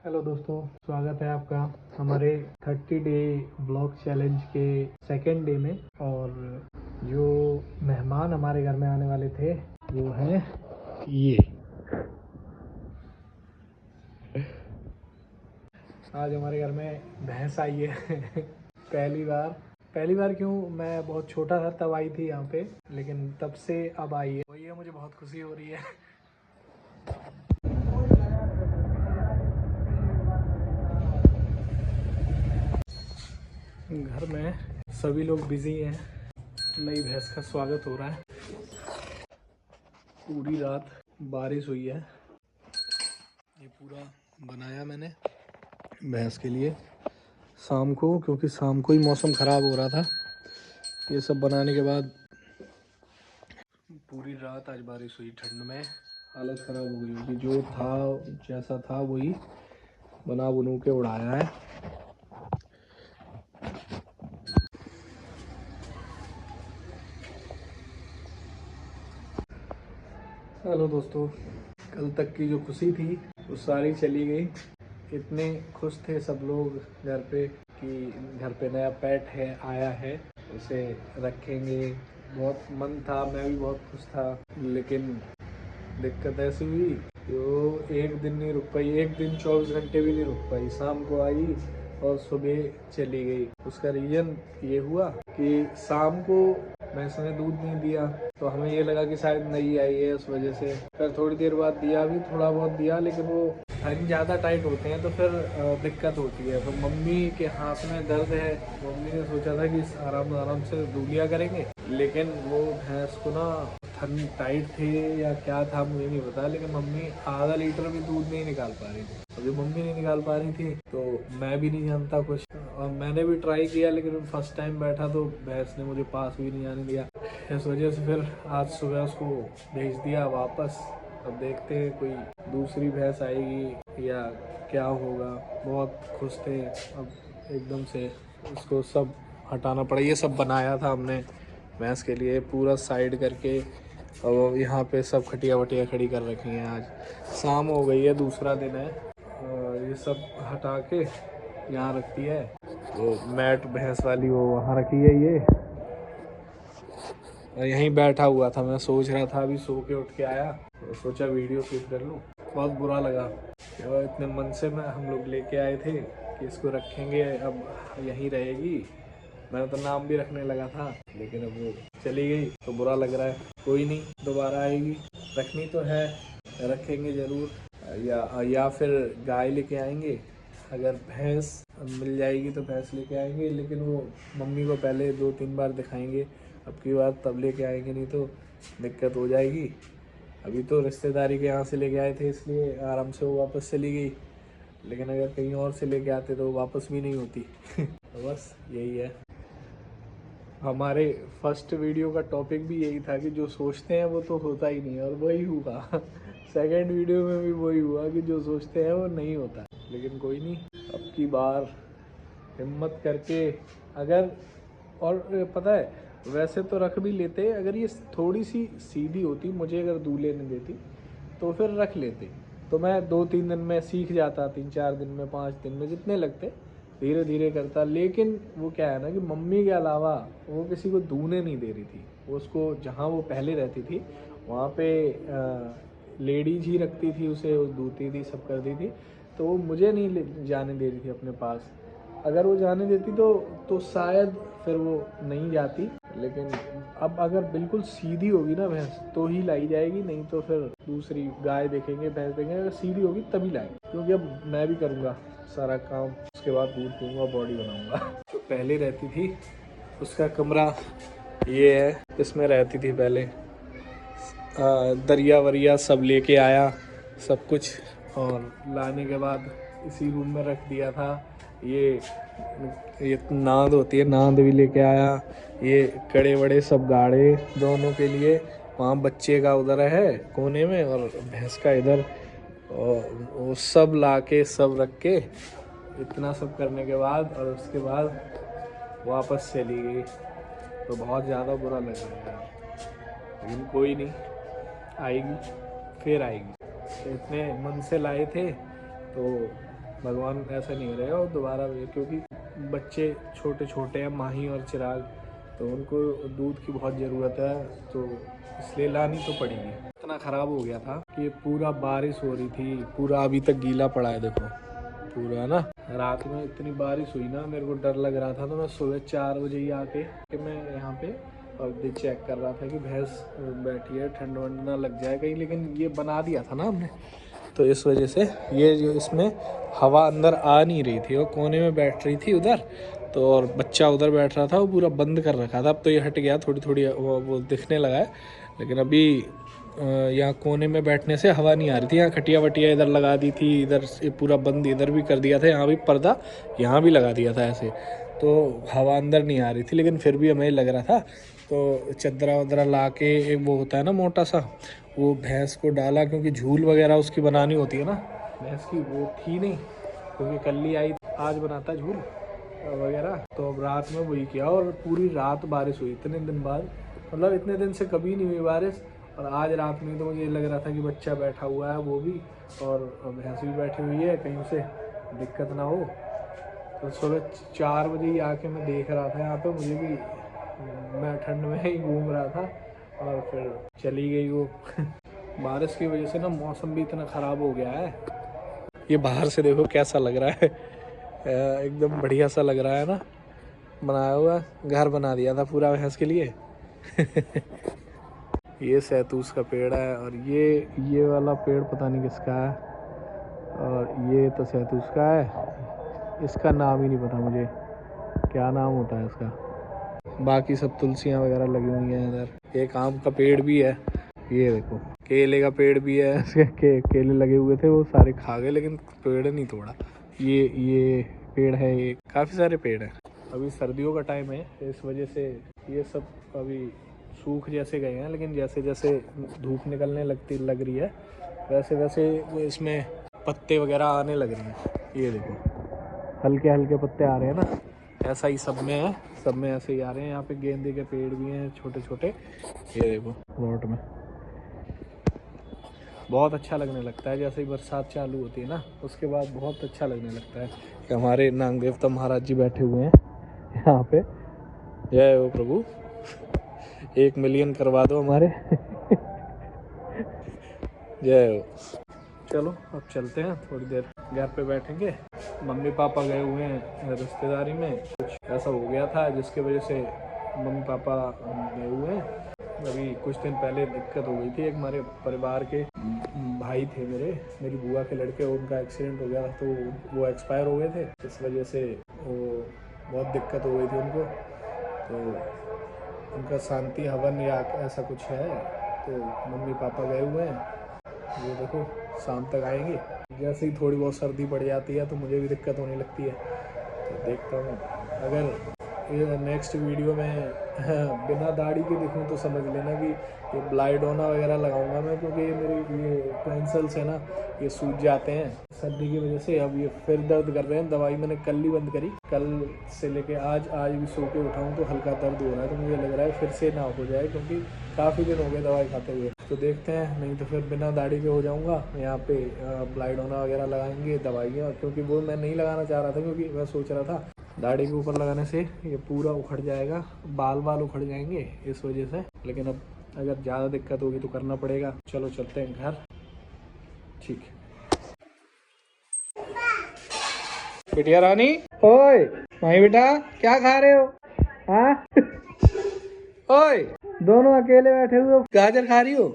Hello दोस्तों, स्वागत है आपका हमारे 30 डे ब्लॉग चैलेंज के सेकेंड डे में। और जो मेहमान हमारे घर में आने वाले थे वो हैं ये। आज हमारे घर में भैंस आई है पहली बार क्यों, मैं बहुत छोटा था तब आई थी यहाँ पे, लेकिन तब से अब आई है। वही है, मुझे बहुत खुशी हो रही है। घर में सभी लोग बिजी हैं, नई भैंस का स्वागत हो रहा है। पूरी रात बारिश हुई है। ये पूरा बनाया मैंने भैंस के लिए शाम को, क्योंकि शाम को ही मौसम ख़राब हो रहा था। ये सब बनाने के बाद पूरी रात आज बारिश हुई, ठंड में हालत ख़राब हो गई, क्योंकि जो था जैसा था वही बना बुनू के उड़ाया है। हेलो दोस्तों, कल तक की जो खुशी थी वो सारी चली गई। इतने खुश थे सब लोग घर पे कि घर पे नया पेट है आया है, उसे रखेंगे। बहुत मन था, मैं भी बहुत खुश था, लेकिन दिक्कत ऐसी हुई कि वो एक दिन नहीं रुक पाई, एक दिन 24 घंटे भी नहीं रुक पाई। शाम को आई और सुबह चली गई। उसका रीज़न ये हुआ कि शाम को भैंस ने दूध नहीं दिया, तो हमें ये लगा कि शायद नहीं आई है उस वजह से। फिर थोड़ी देर बाद दिया, भी थोड़ा बहुत दिया, लेकिन वो थन ज़्यादा टाइट होते हैं तो फिर दिक्कत होती है। तो मम्मी के हाथ में दर्द है, मम्मी ने सोचा था कि आराम आराम से दूध लिया करेंगे, लेकिन वो भैंस को ना थन टाइट थे या क्या था मुझे नहीं पता, लेकिन मम्मी आधा लीटर भी दूध नहीं निकाल पा रही थी। अभी मम्मी नहीं निकाल पा रही थी तो मैं भी नहीं जानता कुछ, और मैंने भी ट्राई किया, लेकिन फर्स्ट टाइम बैठा तो भैंस ने मुझे पास भी नहीं आने दिया। इस वजह से फिर आज सुबह उसको भेज दिया वापस। अब देखते हैं कोई दूसरी भैंस आएगी या क्या होगा। बहुत खुश थे, अब एकदम से उसको सब हटाना पड़ा। ये सब बनाया था हमने भैंस के लिए पूरा साइड करके, और यहाँ पे सब खटिया वटिया खड़ी कर रखी हैं। आज शाम हो गई है, दूसरा दिन है, और ये सब हटा के यहाँ रखती है। वो मैट भैंस वाली वो वहाँ रखी है ये, और यहीं बैठा हुआ था। मैं सोच रहा था, अभी सो के उठ के आया तो सोचा वीडियो शूट कर लूँ। बहुत बुरा लगा, और इतने मन से मैं हम लोग लेके आए थे कि इसको रखेंगे, अब यहीं रहेगी। मैंने तो नाम भी रखने लगा था, लेकिन अब वो चली गई तो बुरा लग रहा है। कोई नहीं, दोबारा आएगी, रखनी तो है, रखेंगे ज़रूर। या फिर गाय लेके आएंगे, अगर भैंस मिल जाएगी तो भैंस लेके आएंगे, लेकिन वो मम्मी को पहले 2-3 बार दिखाएंगे, अब की बार तब लेके आएंगे, नहीं तो दिक्कत हो जाएगी। अभी तो रिश्तेदारी के यहाँ से लेके आए थे, इसलिए आराम से वो वापस चली गई, लेकिन अगर कहीं और से लेके आते तो वापस भी नहीं होती। तो बस यही है। हमारे फर्स्ट वीडियो का टॉपिक भी यही था कि जो सोचते हैं वो तो होता ही नहीं है, और वही हुआ। सेकंड वीडियो में भी वही हुआ कि जो सोचते हैं वो नहीं होता। लेकिन कोई नहीं, अब की बार हिम्मत करके, अगर, और पता है, वैसे तो रख भी लेते, अगर ये थोड़ी सी सीधी होती, मुझे अगर दूल्हे ने देती तो फिर रख लेते, तो मैं 2-3 दिन में सीख जाता, 3-4 दिन में, 5 दिन में, जितने लगते धीरे धीरे करता। लेकिन वो क्या है ना कि मम्मी के अलावा वो किसी को दूने नहीं दे रही थी। वो उसको, जहाँ वो पहले रहती थी वहाँ पे लेडीज ही रखती थी उसे, वो दूती थी, सब करती थी, तो वो मुझे नहीं जाने दे रही थी अपने पास। अगर वो जाने देती तो शायद फिर वो नहीं जाती। लेकिन अब अगर बिल्कुल सीधी होगी ना भैंस तो ही लाई जाएगी, नहीं तो फिर दूसरी गाय देखेंगे, भैंस देखेंगे। अगर सीधी होगी तभी लाएंगे, क्योंकि अब मैं भी करूँगा सारा काम, उसके बाद दूध दूँगा, बॉडी बनाऊँगा। जो पहले रहती थी उसका कमरा ये है, इसमें रहती थी पहले। दरिया वरिया सब लेके आया, सब कुछ, और लाने के बाद इसी रूम में रख दिया था। ये नाद होती है, नाद भी लेके आया। ये कड़े वड़े सब गाड़े दोनों के लिए। वहाँ बच्चे का उधर है कोने में, और भैंस का इधर, और वो सब ला के सब रख के, इतना सब करने के बाद, और उसके बाद वापस चली गई। तो बहुत ज़्यादा बुरा लग रहा है, लेकिन कोई नहीं, आएगी, फिर आएगी। तो इतने मन से लाए थे तो भगवान ऐसा नहीं करेगा और दोबारा, क्योंकि बच्चे छोटे छोटे हैं माही और चिराग, तो उनको दूध की बहुत ज़रूरत है, तो इसलिए लानी तो पड़ेगी। इतना ख़राब हो गया था कि पूरा बारिश हो रही थी, पूरा अभी तक गीला पड़ा है देखो पूरा ना। रात में इतनी बारिश हुई ना, मेरे को डर लग रहा था, तो मैं सुबह 4 बजे ही आके कि मैं यहाँ पे और चेक कर रहा था कि भैंस बैठी है, ठंड वंड ना लग जाए कहीं। लेकिन ये बना दिया था ना हमने, तो इस वजह से ये जो इसमें हवा अंदर आ नहीं रही थी, वो कोने में बैठ रही थी उधर, तो और बच्चा उधर बैठ रहा था, वो पूरा बंद कर रखा था। अब तो ये हट गया, थोड़ी थोड़ी वो दिखने लगा है, लेकिन अभी यहाँ कोने में बैठने से हवा नहीं आ रही थी। यहाँ खटिया वटिया इधर लगा दी थी, इधर से पूरा बंद इधर भी कर दिया था, यहाँ भी पर्दा यहाँ भी लगा दिया था ऐसे, तो हवा अंदर नहीं आ रही थी। लेकिन फिर भी हमें लग रहा था, तो चदरा वदरा ला के, एक वो होता है ना मोटा सा, वो भैंस को डाला, क्योंकि झूल वगैरह उसकी बनानी होती है ना भैंस की, वो थी नहीं, क्योंकि कल ही आई, आज बनाता झूल वगैरह। तो अब रात में वही किया, और पूरी रात बारिश हुई इतने दिन बाद, मतलब इतने दिन से कभी नहीं हुई बारिश। और आज रात में तो मुझे लग रहा था कि बच्चा बैठा हुआ है वो भी, और भैंस भी बैठी हुई है, कहीं से दिक्कत ना हो। तो सुबह 4 बजे ही आके मैं देख रहा था यहाँ पे, मुझे भी, मैं ठंड में ही घूम रहा था, और फिर चली गई वो बारिश की वजह से ना मौसम भी इतना ख़राब हो गया है। ये बाहर से देखो कैसा लग रहा है, एकदम बढ़िया सा लग रहा है ना, बनाया हुआ घर बना दिया था पूरा भैंस के लिए ये सैतूस का पेड़ है, और ये वाला पेड़ पता नहीं किसका है, और ये तो सैतूस का है, इसका नाम ही नहीं पता मुझे, क्या नाम होता है इसका। बाकी सब तुलसियाँ वगैरह लगी हुई हैं इधर। एक आम का पेड़ भी है, ये देखो केले का पेड़ भी है केले लगे हुए थे, वो सारे खा गए, लेकिन पेड़ नहीं तोड़ा। ये पेड़ है, ये काफ़ी सारे पेड़ हैं। अभी सर्दियों का टाइम है, इस वजह से ये सब अभी सूख जैसे गए हैं, लेकिन जैसे जैसे धूप निकलने लग रही है, वैसे वैसे इसमें पत्ते वगैरह आने लग रहे हैं। ये देखो हल्के हल्के पत्ते आ रहे हैं ना, ऐसा ही सब में है, सब में ऐसे ही आ रहे हैं। यहाँ पे गेंदे के पेड़ भी हैं छोटे छोटे, ये देखो प्लॉट में। बहुत अच्छा लगने लगता है जैसे ही बरसात चालू होती है ना, उसके बाद बहुत अच्छा लगने लगता है कि हमारे नाग देवता महाराज जी बैठे हुए हैं यहाँ पे। जय हो प्रभु, 1 मिलियन करवा दो हमारे जय हो। चलो अब चलते हैं, थोड़ी देर घर पे बैठेंगे। मम्मी पापा गए हुए हैं रिश्तेदारी में, कुछ ऐसा हो गया था जिसकी वजह से मम्मी पापा गए हुए हैं। अभी कुछ दिन पहले दिक्कत हो गई थी, एक हमारे परिवार के भाई थे, मेरी बुआ के लड़के, उनका एक्सीडेंट हो गया था, तो वो एक्सपायर हो गए थे। इस वजह से वो बहुत दिक्कत हो गई थी उनको, तो उनका शांति हवन या ऐसा कुछ है, तो मम्मी पापा गए हुए हैं। ये देखो शाम तक आएंगे। जैसे ही थोड़ी बहुत सर्दी पड़ जाती है तो मुझे भी दिक्कत होने लगती है, तो देखता हूँ। अगर नेक्स्ट वीडियो में बिना दाढ़ी के दिखूँ तो समझ लेना कि ये ब्लाइडोना वगैरह लगाऊंगा मैं, क्योंकि ये मेरे ये टॉन्सिल्स है ना, ये सूज जाते हैं सर्दी की वजह से। अब ये फिर दर्द कर रहे हैं, दवाई मैंने कल ही बंद करी, कल से लेके आज भी सो के उठाऊँ तो हल्का दर्द हो रहा है, तो मुझे लग रहा है फिर से ना हो जाए, क्योंकि काफ़ी दिन हो गए दवाई खाते हुए। तो देखते हैं, नहीं तो फिर बिना दाढ़ी के हो जाऊँगा। यहाँ पे ब्लाइडोना वगैरह लगाएंगे दवाइयाँ, क्योंकि वो मैं नहीं लगाना चाह रहा था, क्योंकि मैं सोच रहा था दाढ़ी के ऊपर लगाने से ये पूरा उखड़ जाएगा, बाल उखड़ जाएंगे इस वजह से। लेकिन अब अगर ज़्यादा दिक्कत होगी तो करना पड़ेगा। चलो चलते हैं घर, ठीक है। बिटिया रानी, ओए माही बेटा, क्या खा रहे हो? हाँ ओए, दोनों अकेले बैठे हुए हो, गाजर खा रही हो?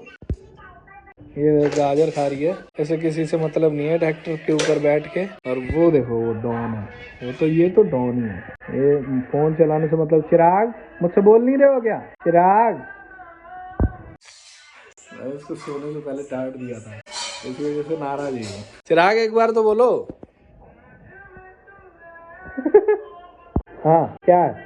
ये गाजर खा रही है, ऐसे किसी से मतलब नहीं है, ट्रैक्टर के ऊपर बैठ के। और वो देखो वो डॉन है, वो तो ये तो डॉन ही है। ये फोन चलाने से मतलब, चिराग मुझसे बोल नहीं रहे हो क्या? चिराग, मैंने इसको सोने से पहले डांट दिया था, इस वजह से नाराज है। चिराग एक बार तो बोलो हाँ क्या है?